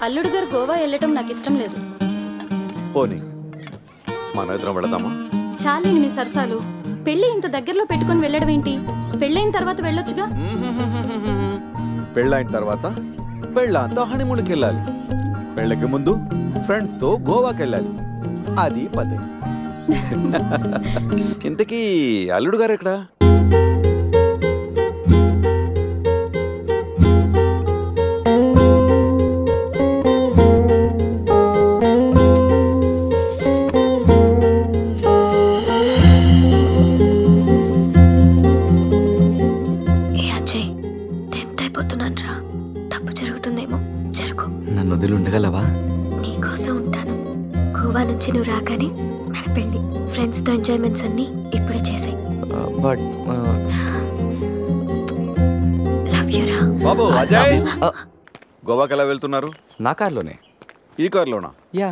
అల్లుడు గారు గోవా వెళ్ళటం నాకు ఇష్టం లేదు. పోనీ మన ఇద్దరం వెళదామా? చాలేండి మీ సరసాలు. పెళ్లి ఇంత దగ్గరలో పెట్టుకుని వెళ్ళడం ఏంటి? పెళ్ళైన తర్వాత వెళ్ళొచ్చుగా. పెళ్ళైన తర్వాత పెళ్ళంతో హనీమూన్కి వెళ్ళాలి. పెళ్ళకి ముందు ఫ్రెండ్స్ తో గోవాకి వెళ్ళాలి. అది పద్ధతి. ఇంతకీ అల్లుడు గారు ఎక్కడా? నన్ను వదిలి ఉండగలవా? నీకోసం ఉంటాను. గోవా నుంచి నువ్వు రాగానే మన పెళ్లి. ఫ్రెండ్స్ తో ఎంజాయ్మెంట్స్ అన్ని ఇప్పుడే చేసాయి. బట్ లవ్ యు రా. బాబు అజయ్, గోవాకి ఎలా వెళ్తున్నారు? నా కార్లోనే. ఈ కార్లోనా? యా.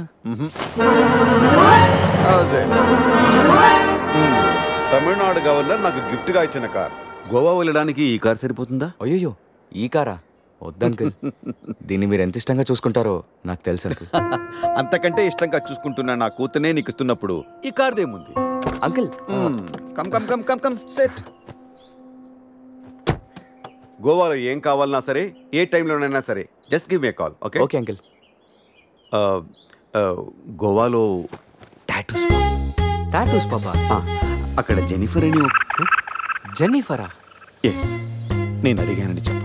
తమిళనాడు గవర్నర్ నాకు గిఫ్ట్ గా ఇచ్చిన కార్. గోవా వెళ్ళడానికి ఈ కార్ సరిపోతుందా? అయ్యో, ఈ కారా? వద్దంకుల్. దీన్ని మీరు ఎంత ఇష్టంగా చూసుకుంటారో నాకు తెలుసు అంకుల్. అంతకంటే ఇష్టంగా చూసుకుంటున్నా నా కూతునే నీకు ఇస్తున్నప్పుడు ఈ కార్దేముంది uncle? Come come come come come set. గోవాలో ఏం కావాలన్నా సరే, ఏ టైంలోనైనా సరే, just give me a call. Okay? Okay uncle. గోవాలో టాటూస్. టాటూస్ పాపా? అక్కడ జెనిఫర్ అని. జెన్నిఫరా? ఎస్, నేను అడిగానని చెప్పు.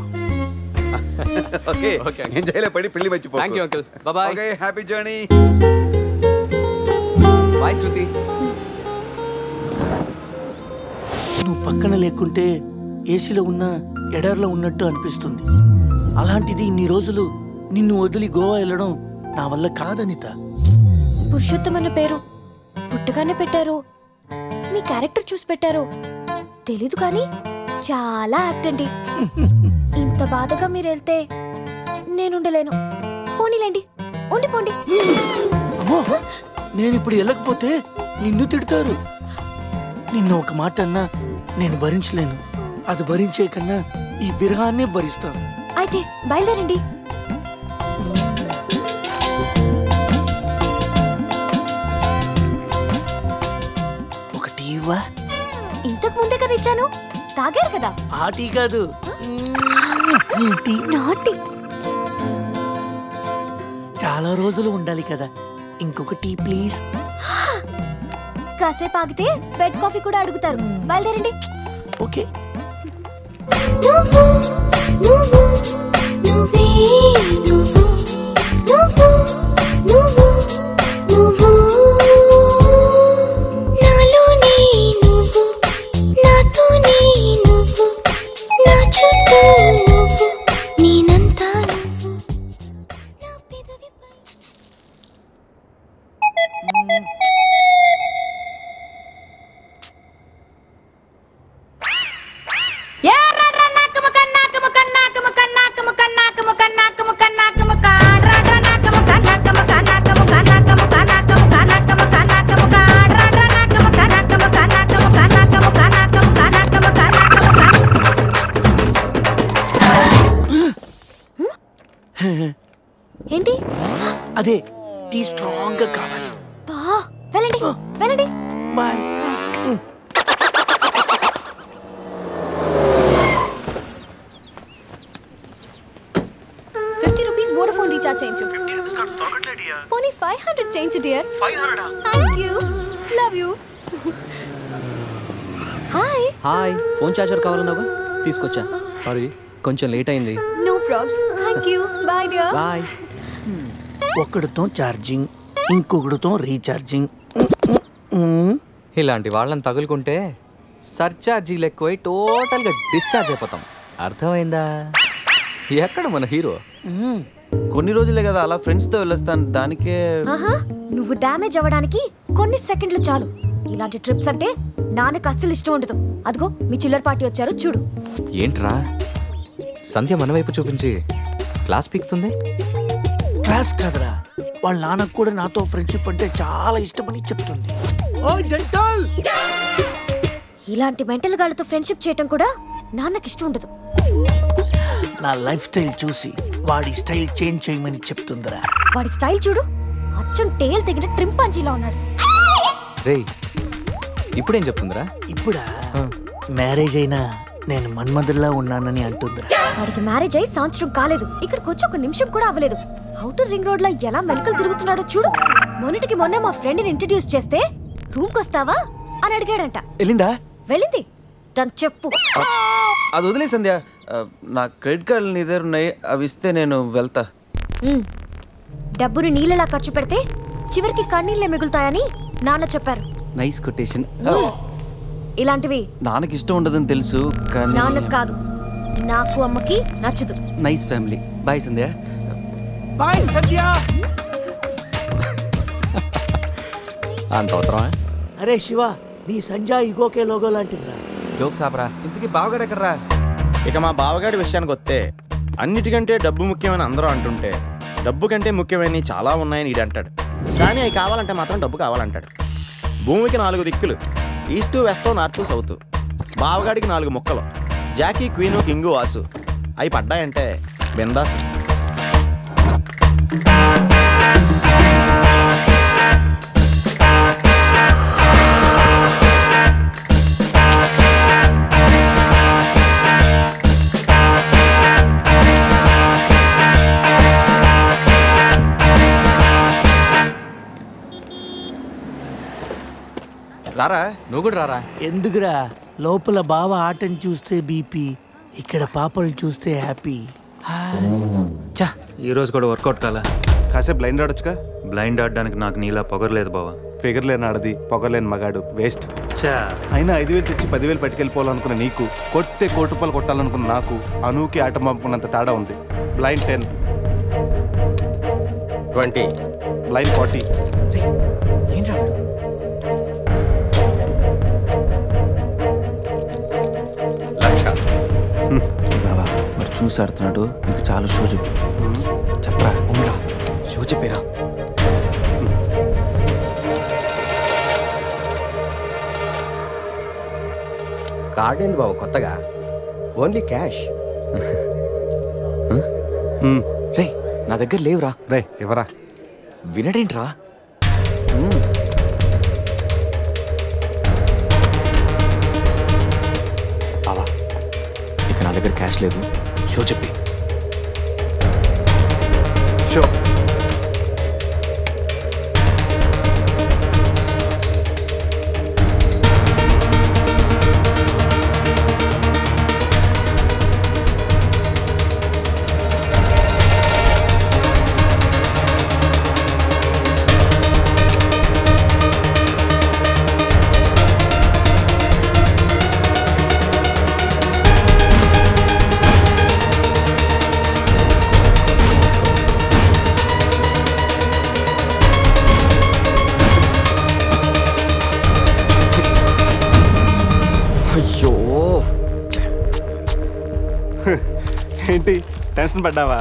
ఓకే ఓకే, ఎంజాయ్లో పడి పెళ్లి మర్చిపో. Thank you uncle. Bye bye. Okay, happy journey. Bye Shruti. నువ్వు పక్కన లేకుంటే ఏసీలో ఉన్న ఎడార్లో ఉన్నట్టు అనిపిస్తుంది. అలాంటిది ఇన్ని రోజులు నిన్ను వదిలి గోవా వెళ్ళడం నా వల్ల కాదనిత. పురుషోత్తం అన్న పేరు పుట్టగానే పెట్టారు, మీ క్యారెక్టర్ చూసి పెట్టారు తెలీదు, కానీ చాలా యాక్ట్ అండి. ఇంత బాధగా మీరు వెళ్తే నేనుండలేను. పోనీలేండి, ఉండిపోండి. అమ్మో, నేను ఇప్పుడు వెళ్ళకపోతే నిన్ను తిడతారు. నిన్ను ఒక మాట అన్నా నేను భరించలేను. అది భరించే కన్నా ఈ విరహాన్నే భరిస్తాను. అయితే బయలుదేరండి. ఒక టీవా? ఇంతకు ముందే కదా ఇచ్చాను, తాగారు కదా. ఆ టీ కాదు, నాటి. చాలా రోజులు ఉండాలి కదా, ఇంకొక టీ ప్లీజ్. కాసేపు ఆగితే బెడ్ కాఫీ కూడా అడుగుతారు. బయలుదేరండి. ఓకే. ఏంటి? అదే టీ స్ట్రాంగ్ గా కావాలి. వెళ్ళండి వెళ్ళండి. బాయ్. ₹50 వోడాఫోన్ రీఛార్జ్ చేయించు. ₹50 కార్డ్స్ తాగట్లేదు డియర్. పోనీ 500 చేయించు dear. 500? Thank you, love you. Hi. Hi, phone charger కావాలన్నావా? తీసుకొచ్చా. సారీ, కొంచెం లేట్ అయింది. No probs. Thank you. Bye dear. Bye. ఒకడితో ఛార్జింగ్, ఇంకొకడితో రీఛార్జింగ్. ఇలాంటి వాళ్ళని తగులుకుంటే సర్చార్జీలు ఎక్కువై టోటల్గా డిశ్చార్జ్ అయిపోతాం. అర్థమైందా? ఎక్కడ మన హీరో? కొన్ని రోజులే కదా అలా ఫ్రెండ్స్తో వెళ్ళొస్తాను. దానికే నువ్వు డ్యామేజ్ అవ్వడానికి కొన్ని సెకండ్లు చాలు. ఇలాంటి ట్రిప్స్ అంటే నాన్నకు అస్సలు ఇష్టం ఉండదు. అదిగో మీ చిల్లర పార్టీ వచ్చారు చూడు. ఏంట్రా సంధ్య మన వైపు చూపించి క్లాస్ పీకుతుంది? క్లాస్ కాదురా, వాళ్ళ నాన్నకు కూడా నాతో ఫ్రెండ్షిప్ అంటే చాలా ఇష్టమని చెప్తుంది. ఇలాంటి మెంటల్ గాళ్ళతో ఫ్రెండ్షిప్ చేయటం కూడా నాన్నకి ఇష్టం ఉండదు. నా లైఫ్ స్టైల్ చూసి వాడి స్టైల్ చేంజ్ చేయమని చెప్తుందిరా. వాడి స్టైల్ చూడు, అచ్చం టేల్ తెగిన ట్రింపాంజీలా ఉన్నాడు. రేయ్ ఇప్పుడేం చెప్తుందిరా? ఇప్పుడా మ్యారేజ్ అయినా నేను మన్మధుల్లా ఉన్నానని అంటుందిరా. వాడికి మ్యారేజ్ అయి సంవత్సరం కాలేదు, ఇక్కడికి వచ్చి ఒక నిమిషం కూడా అవ్వలేదు. అవుటర్ రింగ్ రోడ్ లో ఎలా మెలకలు తిరుగుతున్నాడో చూడు. మొన్నటికి మొన్న మా ఫ్రెండ్ ని ఇంట్రడ్యూస్ చేస్తే రూమ్ కొస్తావా అని అడిగాడంట. వెళ్ళిందా? వెళ్ళింది. దాని చెప్పు. అది వదిలే సంధ్య. నా క్రెడిట్ కార్డులు నీ దగ్గర ఉన్నాయి, అవి ఇస్తే నేను వెళ్తా. డబ్బుని నీళ్ళలా ఖర్చు పెడితే చివరికి కన్నీళ్ళే మిగులుతాయని నాన్న చెప్పారు. Nice quotation. ఇలాంటివి నాన్నకి ఇష్టం ఉండదని తెలుసు కానీ నాన్నకు కాదు, నాకు అమ్మకి నచ్చదు. Nice family. బాయ్ సంధ్య. బాయ్ సంధ్య. అంత అవసరమా? అరే శివ, నీ సంజయ్ ఇగోకే లోగో లాంటిదిరా. జోక్స్ ఆపరా. ఇంతకీ బావగాడు ఎక్కడరా? ఇక మా బావగాడి విషయానికి వస్తే అన్నిటికంటే డబ్బు ముఖ్యమని అందరూ అంటుంటే డబ్బు కంటే ముఖ్యమైనవి చాలా ఉన్నాయని ఈడు అంటాడు. కానీ అవి కావాలంటే మాత్రం డబ్బు కావాలంటాడు. భూమికి 4 దిక్కులు, ఈస్ట్ వెస్ట్ నార్త్ సౌత్. బావగాడికి 4 ముక్కలు, జాకీ క్వీను కింగు వాసు. అవి పడ్డాయంటే బిందాస్. రారా. నువ్వు కూడా రారా. ఎందుకురా? లోపల బావ ఆటని చూస్తే బీపీ, ఇక్కడ పాపలు చూస్తే హ్యాపీ. చా ఈ రోజు కూడా వర్కౌట్ కాలా. కాసేపు బ్లైండ్ ఆడొచ్చుగా. బ్లైండ్ ఆడడానికి నాకు నీలా పొగరలేదు బావా. ఫిగర్ లేని ఆడది, పొగలేని మగాడు వేస్ట్. చా అయినా 5,000 తెచ్చి 10,000 పట్టుకెళ్ళిపోవాలనుకున్న నీకు, కొట్టే ₹1 కోటి కొట్టాలనుకున్న నాకు అనూకి ఆట పంపుకున్నంత తేడా ఉంది. Blind 10, 20, blind 40. బావా మరి చూసి ఆడుతున్నాడు, ఇంకా చాలా షో చెప్పు. చెప్పరా. అవునరా, షో చెప్పేరా. కార్డ్ ఏంది బాబు కొత్తగా? Only cash. రే నా దగ్గర లేవురా. రే ఎవరా? వినడేంట్రా? బావా ఇక నా దగ్గర క్యాష్ లేదు, షో చెప్పి. షో. అయ్యో ఏంటి టెన్షన్ పడ్డావా?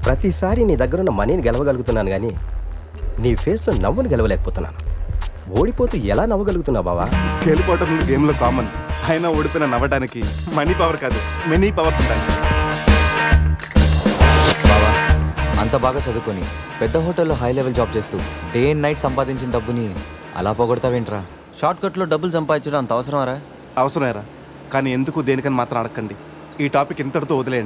ప్రతిసారి నీ దగ్గరున్న మనీని గెలవగలుగుతున్నాను కానీ నీ ఫేస్లో నవ్వుని గెలవలేకపోతున్నాను. ఓడిపోతూ ఎలా నవ్వగలుగుతున్నావు బావా? గెలిపోవటం గేమ్లో కామన్. అయినా ఓడిపోయిన నవ్వడానికి మనీ పవర్ కాదు, మెనీ పవర్స్ ఉంటాయి. బావా అంత బాగా చదువుకొని పెద్ద హోటల్లో హై లెవెల్ జాబ్ చేస్తూ డే అండ్ నైట్ సంపాదించిన డబ్బుని అలా పోగొడతావేంట్రా? షార్ట్ కట్లో డబ్బులు సంపాదించడం అంత అవసరమారా? అవసరమేరా, కానీ ఎందుకు దేనికని మాత్రం అడగండి. ఈ టాపిక్ ఇంతటితో వదిలేయండి.